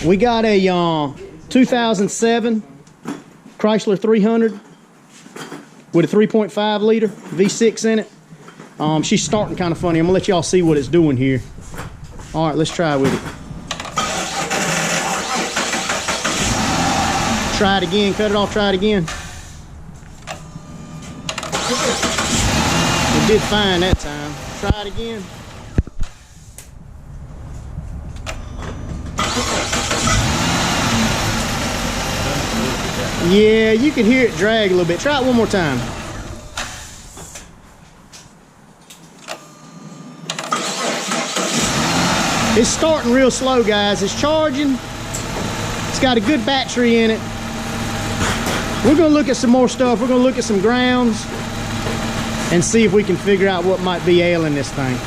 We got a 2007 Chrysler 300 with a 3.5 liter V6 in it. She's starting kind of funny. I'm gonna let y'all see what it's doing here. All right, let's try with it. Try it again, cut it off, try it again. It did fine that time. Try it again. Yeah, you can hear it drag a little bit. Try it one more time. It's starting real slow, guys. It's charging. It's got a good battery in it. We're gonna look at some more stuff. We're gonna look at some grounds and see if we can figure out what might be ailing this thing.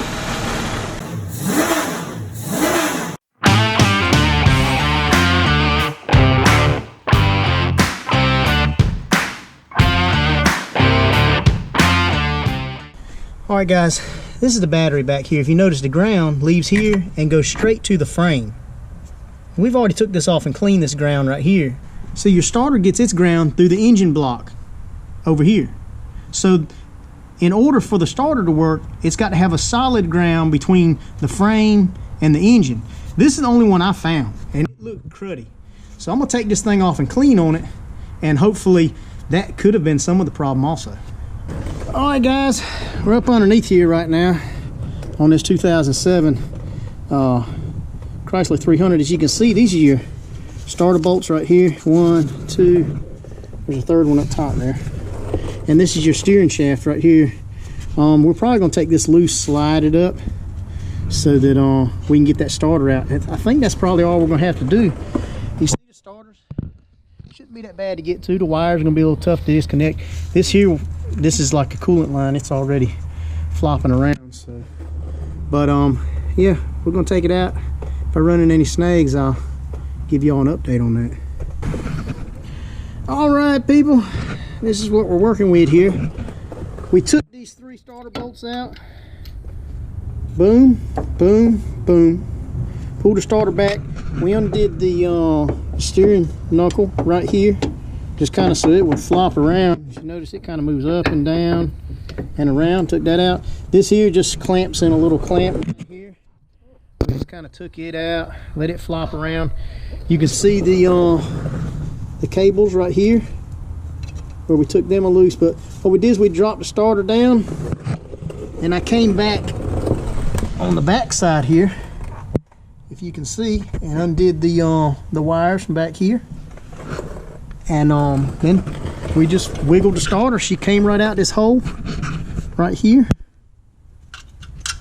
All right, guys, this is the battery back here. If you notice, the ground leaves here and goes straight to the frame. We've already took this off and cleaned this ground right here. So your starter gets its ground through the engine block over here. So in order for the starter to work, it's got to have a solid ground between the frame and the engine. This is the only one I found, and it looked cruddy. So I'm gonna take this thing off and clean on it, and hopefully that could have been some of the problem also. All right, guys, we're up underneath here right now on this 2007 Chrysler 300. As you can see, these are your starter bolts right here. 1, 2, there's a third one up top there. And this is your steering shaft right here. We're probably gonna take this loose, slide it up so that we can get that starter out. I think that's probably all we're gonna have to do. You see the starters? Shouldn't be that bad to get to. The wires are gonna be a little tough to disconnect. This here, this is like a coolant line. It's already flopping around. So, but yeah, we're gonna take it out. If I run into any snags, I'll give y'all an update on that. All right, people, this is what we're working with here. We took these 3 starter bolts out. Boom, boom, boom. Pulled the starter back. We undid the steering knuckle right here, just kind of so it would flop around. If you notice, it kind of moves up and down and around. Took that out. This here just clamps in a little clamp right here. We just kind of took it out, let it flop around. You can see the cables right here where we took them loose. But what we did is we dropped the starter down, and I came back on the back side here, if you can see, and undid the wires from back here. And then we just wiggled the starter. She came right out this hole right here,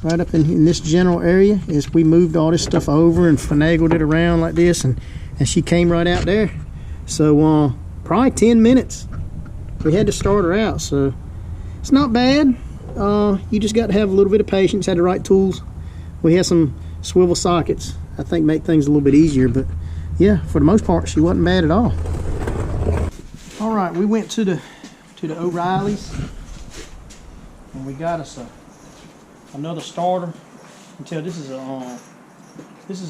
right up in this general area. As we moved all this stuff over and finagled it around like this, and she came right out there. So probably 10 minutes we had to start her out. So it's not bad. You just got to have a little bit of patience, had the right tools. We had some swivel sockets, I think, make things a little bit easier. But yeah, for the most part, she wasn't bad at all. All right, we went to the O'Reilly's, and we got us another starter. You can tell this is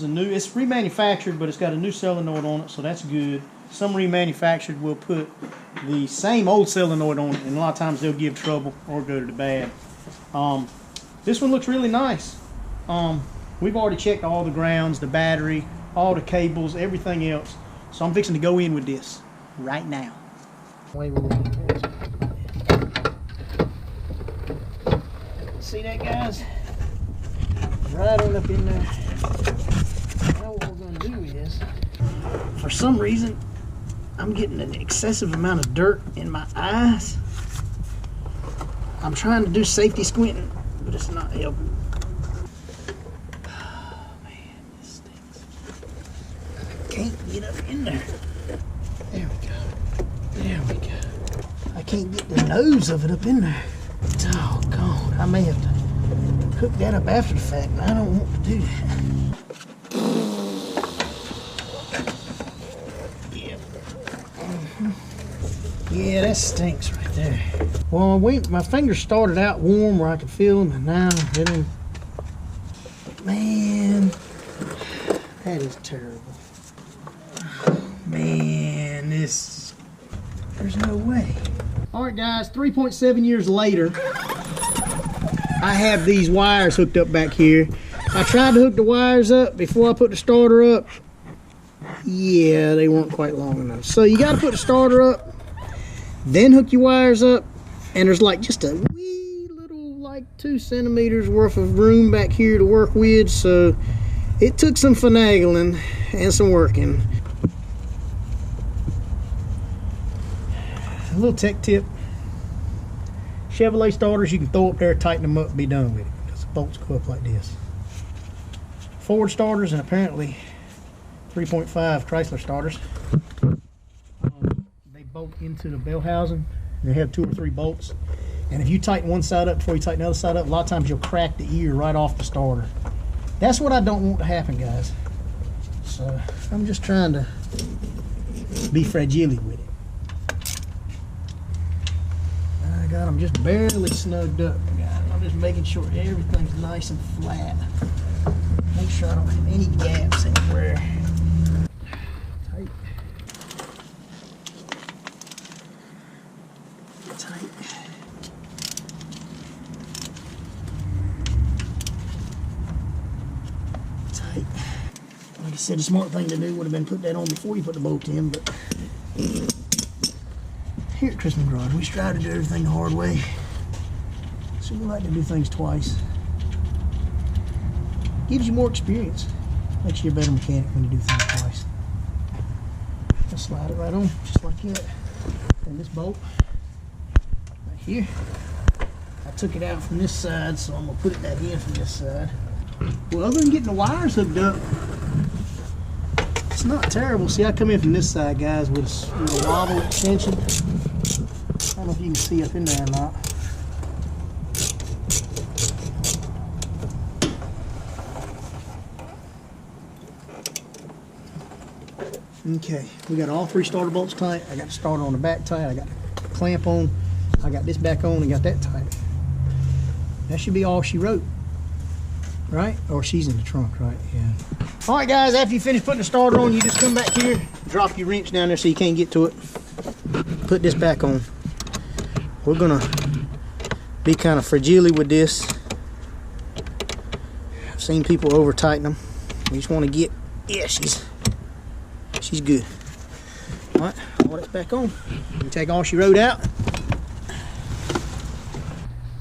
a new, it's remanufactured, but it's got a new solenoid on it, so that's good. Some remanufactured will put the same old solenoid on it, and a lot of times they'll give trouble or go to the bad. This one looks really nice. We've already checked all the grounds, the battery, all the cables, everything else. So I'm fixing to go in with this right now. See that, guys? Right on up in there. Now what we're going to do is, for some reason, I'm getting an excessive amount of dirt in my eyes. I'm trying to do safety squinting, but it's not helping. Oh man, this stinks. I can't get up in there. There we go. There we go. I can't get the nose of it up in there. Doggone. I may have to hook that up after the fact, and I don't want to do that. Yeah, that stinks right there. Well, my fingers started out warm where I could feel them, and now they're, man, that is terrible. Man, there's no way. All right, guys, 3.7 years later, I have these wires hooked up back here. I tried to hook the wires up before I put the starter up. Yeah, they weren't quite long enough. So you got to put the starter up, then hook your wires up, and there's like just a wee little, like 2 centimeters worth of room back here to work with. So it took some finagling and some working. A little tech tip. Chevrolet starters, you can throw up there, tighten them up, and be done with it, because the bolts go up like this. Ford starters, and apparently 3.5 Chrysler starters, they bolt into the bell housing. They have 2 or 3 bolts, and if you tighten one side up before you tighten the other side up, a lot of times you'll crack the ear right off the starter. That's what I don't want to happen, guys. So I'm just trying to be fragile with it. I got them just barely snugged up, guys. I'm just making sure everything's nice and flat. Make sure I don't have any gaps anywhere. Tight. Tight. Tight. Like I said, the smart thing to do would have been put that on before you put the bolt in, but here at Chrysler Garage, we strive to do everything the hard way. So we like to do things twice. Gives you more experience. Makes you a better mechanic when you do things twice. Just slide it right on, just like that. And this bolt, right here, I took it out from this side, so I'm gonna put it back in from this side. Well, other than getting the wires hooked up, it's not terrible. See, I come in from this side, guys, with a wobble extension. I don't know if you can see up in there or not. Okay, we got all 3 starter bolts tight. I got the starter on the back tight. I got the clamp on. I got this back on and got that tight. That should be all she wrote, right? Or she's in the trunk, right? Yeah. All right, guys, after you finish putting the starter on, you just come back here, drop your wrench down there so you can't get to it. Put this back on. We're gonna be kind of fragile with this. I've seen people over tighten them. We just want to get, yeah, she's good. All right, all that's back on. We take all she wrote out.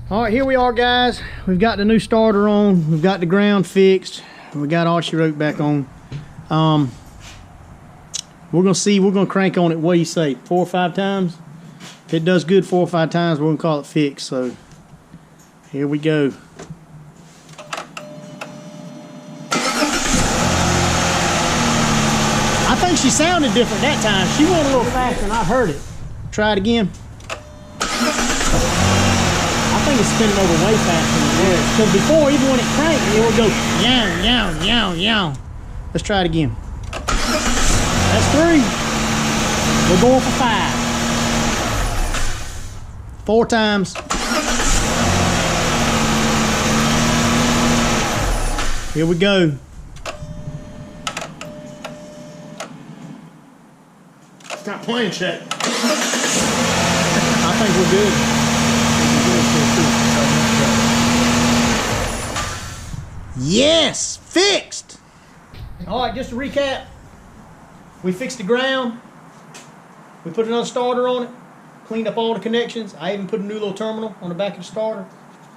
All right, here we are, guys. We've got the new starter on. We've got the ground fixed. We got all she wrote back on. We're gonna see. We're gonna crank on it. What do you say? 4 or 5 times. If it does good 4 or 5 times, we're gonna call it fixed. So here we go. I think she sounded different that time. She went a little faster and I heard it. Try it again. I think it's spinning over way faster than it is. Because before, even when it cranked, it would go yow, yow, yow, yow. Let's try it again. That's 3. We're going for 5. 4 times. Here we go. Stop playing, Chet. I think we're good. Yes, fixed. All right, just to recap, we fixed the ground. We put another starter on it, cleaned up all the connections. I even put a new little terminal on the back of the starter,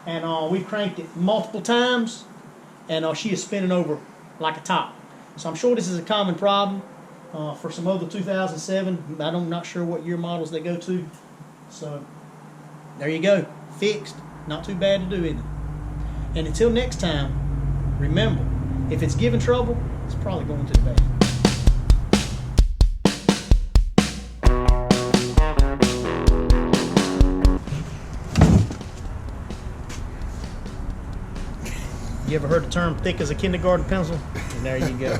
and we've cranked it multiple times, and she is spinning over like a top. So I'm sure this is a common problem for some other 2007. I'm not sure what year models they go to. So there you go, fixed. Not too bad to do, isn't it? And until next time, remember, if it's giving trouble, it's probably going to the bad. You ever heard the term thick as a kindergarten pencil? And there you go.